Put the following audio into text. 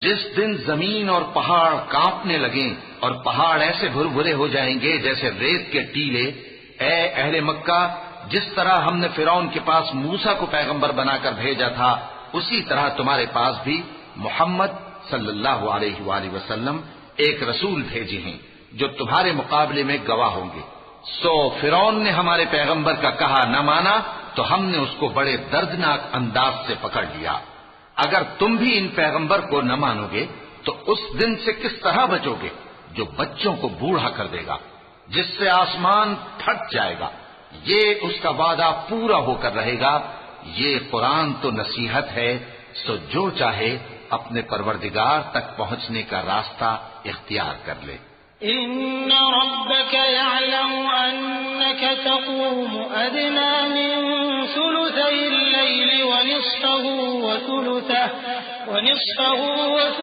جس دن زمین اور پہاڑ کانپنے لگیں اور پہاڑ ایسے بھربھرے ہو جائیں گے جیسے ریت کے ٹیلے، اے اہل مکہ، جس طرح ہم نے فرعون کے پاس موسیٰ کو پیغمبر بنا کر بھیجا تھا، اسی طرح تمہارے پاس بھی محمد صلی اللہ علیہ وآلہ وسلم ایک رسول بھیجے ہیں جو تمہارے مقابلے میں گواہ ہوں گے۔ سو فرعون نے ہمارے پیغمبر کا کہا نہ مانا تو ہم نے اس کو بڑے دردناک انداز سے پکڑ لیا۔ اگر تم بھی ان پیغمبر کو نہ مانو گے تو اس دن سے کس طرح بچو گے جو بچوں کو بوڑھا کر دے گا، جس سے آسمان پھٹ جائے گا۔ یہ اس کا وعدہ پورا ہو کر رہے گا۔ یہ قرآن تو نصیحت ہے، سو جو چاہے اپنے پروردگار تک پہنچنے کا راستہ اختیار کر لے۔ إن ربك يعلم أنك تقوم أدنى من ثلثي الليل ونصفه وثلثه